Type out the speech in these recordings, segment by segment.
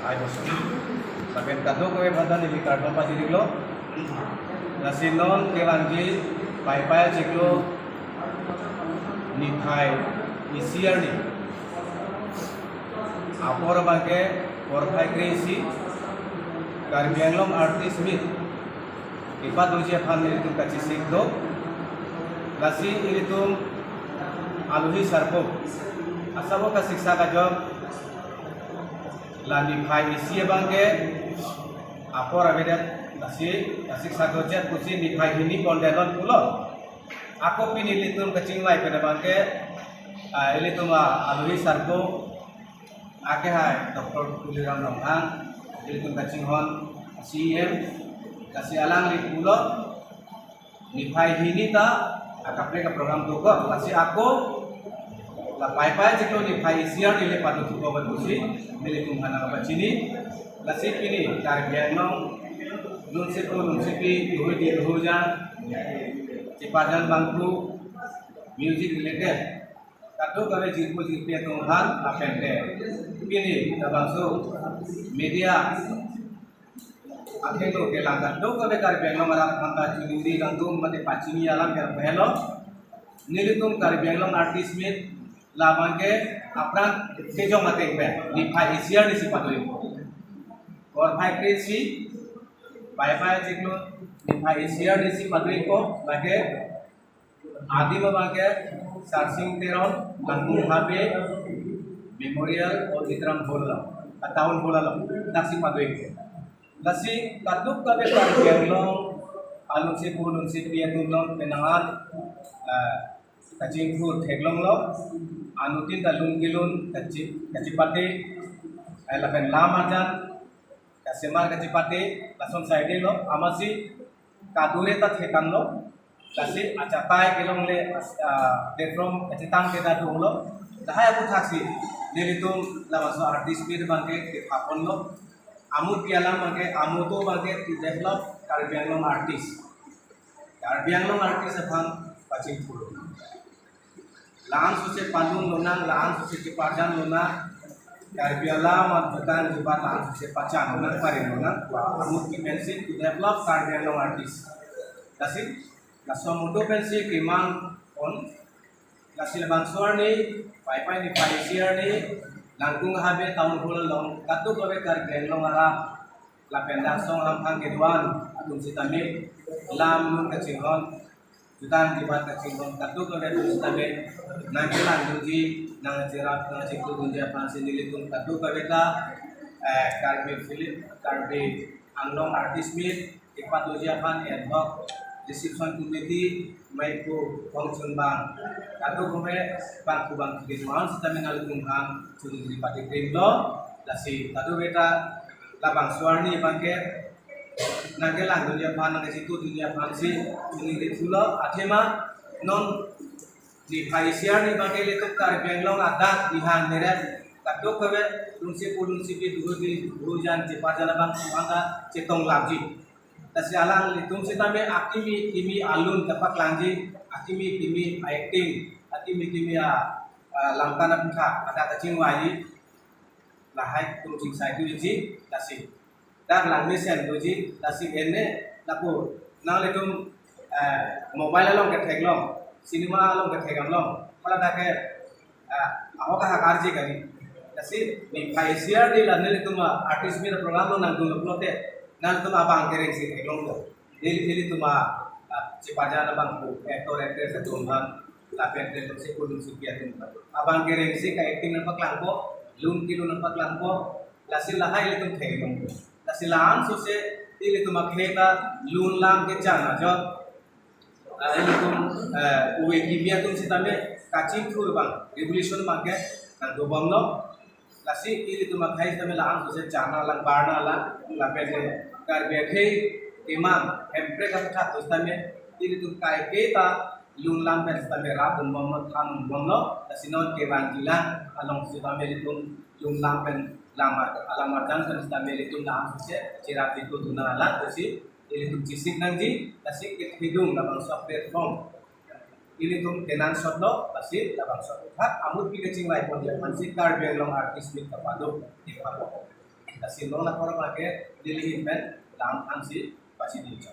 ay bosok. Saben kadok ko badan ini karton pa diriglo. Nasinon kelanji pai ciklo nikai isiar ni. Apor bangke porkai krisi Karbianglong artis mit. Ipat usia pan itu kaci sikdo. Lasi itu aluhi sarpo. Asabo ka siksa ka job lani phai isi bangke apor abedat lasi siksa gojet kusi ni phai hini pondelon pulo. Ako pinilitun kacing lai pada bangke ilitum aluhi sarpo ake hai Dr. Kuliram Nonghang ilitum kacing hon CM kasi alang li pulo ni phai hini ta akapre ka program tuko lasi ako la pai jiklo ni phai siar ile padu tuko badusi mili kumhana ka bachini lasi pini Karbianglong nun sipi duhui di duhujan cipadan bangku music related kado kare jirpu jirpia tunghan apente pini tabangsu media akhirnya ke langkah do kare Karbianglong arang angka cuniri gantung mate pacini alam ke behelo nilitum Karbianglong artis mit labangke apran sejong mate be ni phai isiar ni sipatoi और भाई कृषि pai jiklo ni phai isiar ni sipatoi ko lage आदि में बाके सारसिंग तेरन langkung habe memorial और इतरम बोला tahun bola lo taksi padoi lasi kaduk kabe Karbianglong alun si pia tunong penangan kacing food heglong lo anutin dalun gilun kacipate lapen lamajan kasemar kacipate lason side lo amasi kadure ta thetan lo lasi acatai gilong le defrom kacitang kita dung lo dahai aku taksi dilitum lamaso artis bir bangke ke papon lo amut pialam bangke amuto bangke to develop Karbianglong artis apang pacing puluh laan susi pandung lona laan susi cipadan lona Karbianglong matbetan jibat laan susi pacan lona parin lona amut pensi to develop Karbianglong artis lasi laso mudo pensi kimang on lasi lebang suar ni pai ni pai siar ni langkung habe tahun bulan long katu kowe Karbianglong ara la pendang song lampang kedua atun sitame lam nun kacingon jutan dibat kacingon katu kowe sitame nangkilan duji nang jerat nang ciklu dunja pansin dilitung katu kowe ka Karbianglong artis mit ipat ujian ad hoc reception committee mai ko function bang katu kowe bang kubang kedua sitame ngalung hang curi pati krimlo lasi katu beta labang suarni bangke nagelang dunia pan nang situ dunia pan si ini ditulo athema non di paisiar ni bangke letuk Karbianglong adat dihan neret katu kowe lunsi pi dulu di hujan cipajan bang mangga cetong labji tasi alang litung sitame akimi kimi alun tapak langji akimi kimi acting akimi langkana pika ada kacing waji lahai kucing sai kuji tasi dar lang mesen kuji tasi ene lapu nang letum mobile long ke theglong cinema long ke thegamlong pala dake ahoka hakarji kari tasi ni paisiar di lanel letum artis mir program long nang dulu plote nang letum abang kereng si theglong do dili tuma cipajan abang ku actor satu bang lapet de si kulun si piatin abang kereng si ka acting nang paklangko lun kilo ng paglampo lasi lahay litum theglong lasi laan suse ili tumakheta lun lang ke chana jo ilitum uwe kimia tum sitame kacing thur bang revolution bangke nang dobang lo lasi ili tumakhai sitame laan suse chana lang barna la lapete Karbiakhe imam hempre ka tha sitame ili tum kai keta lun lang pe sitame rabun momot khan bomlo lasinon ke bangilan along sitame litum lun lang pen alamat dan sitame litum lang suse cirat itu tunala kasi ili tum cisik nangji kasi hidung labang software form ili tum tenan shotlo kasi labang software amut pi kacing lai pon dia mansi Karbianglong artis mit kapado Kasi long na kora bangke dili hitman lam hansi pasi dijo.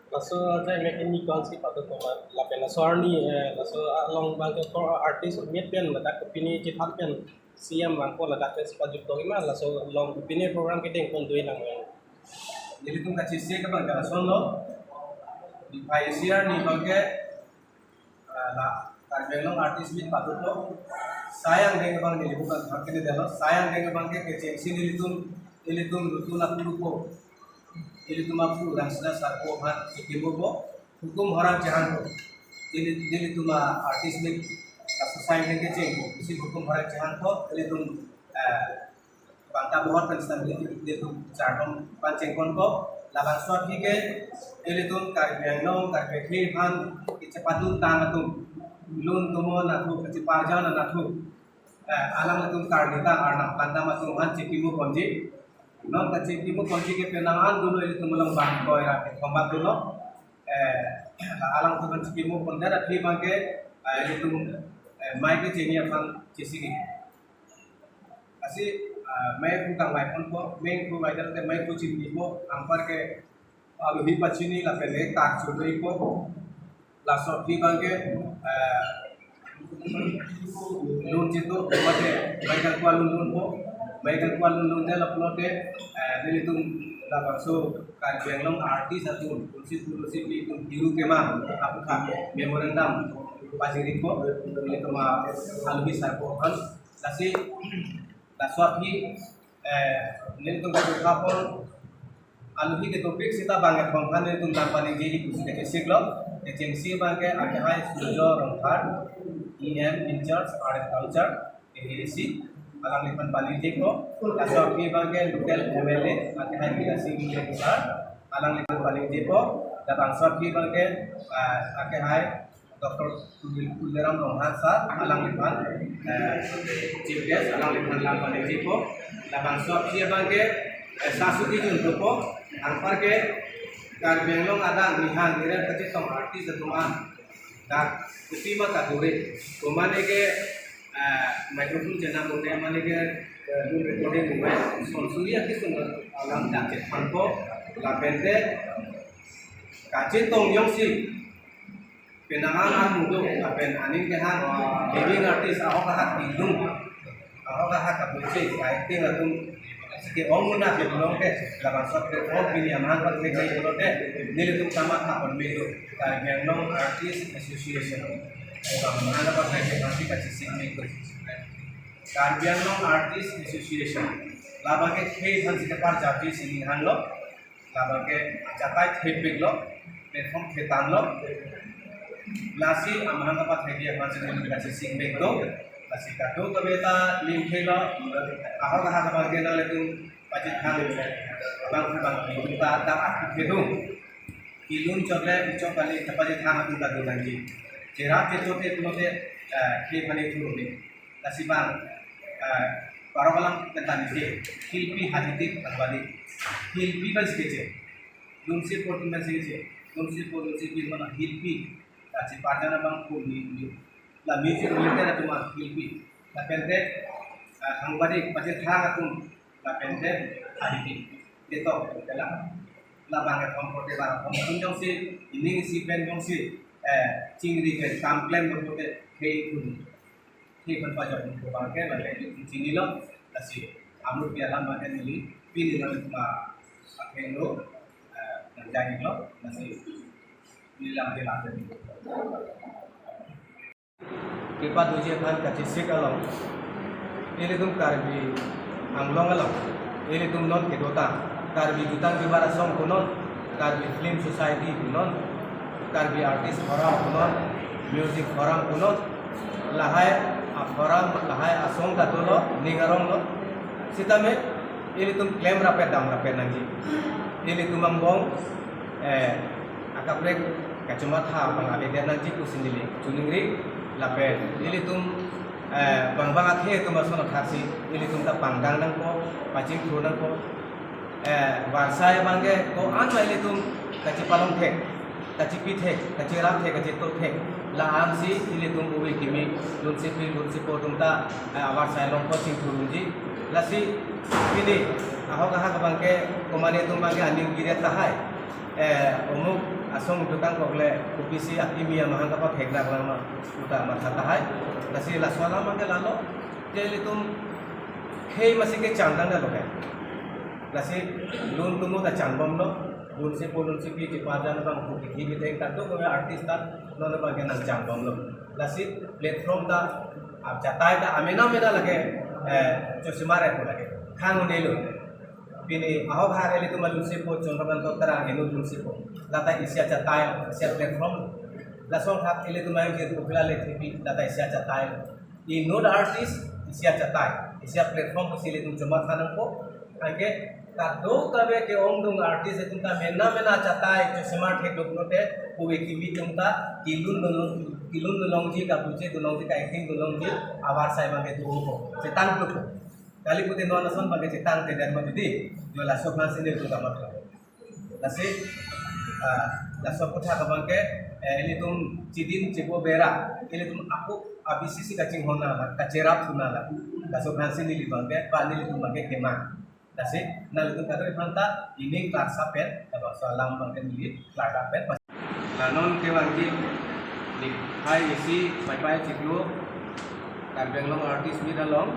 Laso jai mek ini konsi pada koma lapen laso arni laso long bangke ko artis miet pen ladak kepini citat pen siam bangko ladak pen sepajuk to ima laso long kepini program kita pon doi nang Jadi tum kaci se ka bangke laso lo di paisiar ni bangke la karbelong artis mit patut lo sayang dengan bang ni bukan hak ini dalo sayang dengan bangke keceng sini ilitum rutuna puluko ili tuma pu rangsna sarko hat sikibo bo hukum orang jahan ko ili tuma artis में kasai में के चेंग को इसी हुकुम orang jahan ko ili tum bangta बहुत पंचतम ili tum चाटम पंचेंग kon ko labang swat hi ke ili tum karbiang karbe khi han kecepatun tang tum lun tumo natu kecepajan natu alam tum karbita arna panda matum han cikibo konji non kecil ibu kunci ke penangan dulu itu melang bang kau era kombat dulu alang tu kunci ibu pun dah di bangke itu mai ke sini apa cisi ni asi mai bukan mai pun ko mai ko mai dah mai ko cini ibu ampar ke abu di pacini la pele tak curi ko la so di bangke lun situ mate mai kan kualun lun ko baik kualun lun dela plote dari tum la bakso karbiang artis atun kursi di tum biru kema aku kan memorandum pasiri ko itu ma halbi sarko kan lasi laswat hi nin tum kapon albi ke topik sita banget bangkan nin tum tampani jadi kursi ke siglo ke jengsi bangke akhai sujo rongkar EM in charge art culture AAC alam lipan Bali Jeko, kasar ki bagian lokal MLA, akhirnya kita singgung besar, alam lipan Bali Jeko, dan kasar ki bagian akhirnya Dr. Kulderam Rohansa, alam lipan Chief Guest, alam lipan Bali Jeko, dan kasar ki bagian Sasuki Juntuko, angkar ke Karbiang ada nihan kira kecil tong artis tetuan, dan ketiba kategori, kemana ke microphone channel बोलते हैं माने के दूर रिकॉर्डिंग हुआ है सोनसुलिया की सुन आलम डाके फंको लापेंटे काचिन तोंग योंसी पेनांगान आन मुदो लापेन आनिन के हान लिविंग आर्टिस्ट ahoं का हाथ किलुं ahoं का हाथ कबूचे एक्टिंग अतुम के ओमुना के ब्लॉग के लाबान सब के और बिनी अमान पर के गई बोलते नीले तुम कामा था पर मेलो कार्बियांग artist association mana pakai teknologi kasih sini itu Karbiang Artist Association labake kei han sikapar jati sini han lo labake jatai thepik lo platform ketan lo lasi amana pakai dia han sini kasih sini itu lasi kado kebeta link lo aku kahak bagian na letung pajit han bang kita tak aktif itu kilun coba kali pajit han itu kado lagi Jerat itu te ke balik turun ni. Nasi bang, para orang tentang ini, hilpi haditi terbalik, hilpi kan sekece, lumsi portin kan sekece, lumsi bil mana hilpi, nasi pada bang pun ni, la music related itu mah hilpi, la pente, hangbadi macam thang atum, la pente haditi, itu adalah, la bang komporte bang, komporte si, ini si pen si. Cingri ke kamplem berbuat kei pun pajak untuk bangke lalu cingri lo kasih amur pialam bagian ini pilih lalu cuma pakai lo jadi lo masih nilam dilakukan kita tujuh kan kasih sekalong ini tuh karbi anglong alam ini tuh non kedota karbi jutaan kebara song konon karbi film society konon Karbi artis orang kunon, music orang kunon, lahai orang lahai asong katulo, ningarong lo. Sita me, ini tuh klaim rapet nanti. Ini tuh mambong, akaprek kacamata pengabe dia nanti ku sendiri, cuningri lapet. Ini tuh bang athe tuh masuk taksi. Ini tuh tak panggang nangko, pacing turun nangko. Warsai bangke, ko anu ini tuh kacipalong tek. Kaci pithe, kaci ram the, kaci to the, la amsi ili tum ubi kimi, lunsi pi lunsi po tum ta awar sai long po sing turunji, lasi ini ahok ahak bangke komani tu bangke aning gire tahai umuk asong dukan kogle kupisi akimia mahang kapat hegna lama uta mata tahai lasi laswala bangke lalo jadi tum hei masih ke candang dah loke lasi lun tumu ta candbom lo lun si pi cipadan bang kuki gitu yang tadu kowe artis ta non bangke nang candbom lo lasi platform ta ab jatai ta amena mena lage जो सिमारे को लगे खानो नहीं लो पिनी आहो भारे ले तुम लुसी को चंद्रमन तो तरह हेनु लुसी को लाता इसिया चताय इसिया प्लेटफॉर्म लासों खात ले तुम आयो जे पॉपुलर ले थी लाता इसिया चताय ये नोड आर्टिस्ट इसिया चताय इसिया प्लेटफॉर्म को सिले तुम जमा खाना को आगे का दो तबे के ओम तुम आर्टिस्ट तुम का मेना चताय जो स्मार्ट है लोग नोटे को की भी तुम का kilun dulong ji ka puce dulong ji ka acting dulong ji awar sai bage tu ko cetang tu ko kali putih non nason bage cetang te dan mati jo la sok nan sini tu kamat lasi la sok kotha ka bangke eli tum cidin cibo bera eli tum aku abisi si kacing hona la kacerap tuna la la sok nan sini li bangke pa ni tum bage kema lasi nal tu kadre phanta ini kelas sapet aba salam bangke ni kelas sapet non ke bangki ni hai isi pai ciklu kan benglong artis mi dalong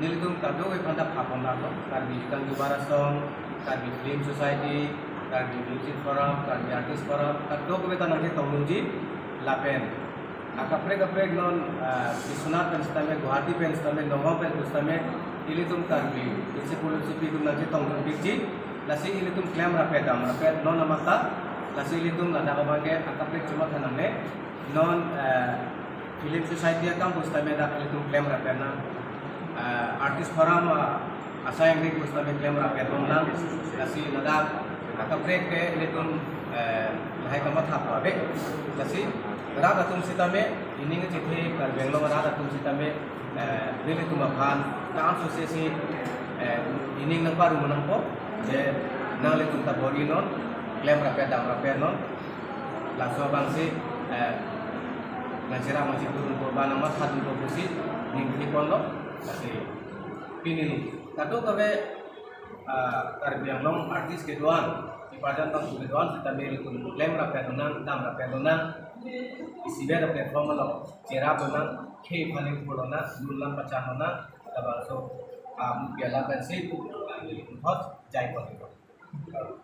nilitum kado ke panda phapon la kan bi kan dubara song kan bi film society kan bi music forum kan bi artist forum kado ke tanah ke tolunji lapen kapre non bisuna pen stame guwahati pen stame nongau pen stame ilitum kan bi isi philosophy tum nanti tolung biji lasi ilitum claim rapet non amata lasi ilitum ada kabage kapre cuma thanane non film society ka pustame da ilitum claim rapena artist forum asa yang dik pustame claim rapet non lasi nada kapre ke ilitum lahai kamat hapabe lasi rada tum sitame ini ngechithi kar benglong rada tum sitame ilitum aphan kan sosesi ini nang paru menangko je nang ilitum ta bori non claim rapet dam rapet non langsung bangsi ngajira masih turun korban amat satu posisi ning pondok kasi pinili kado kabe karbiang artis keduan ipadan tang keduan kita beli kun claim rapet non dam rapet non isi beda platform lo cera bonan ke paling bolona dulang pacahona tabang so piala kan sih hot jai pondok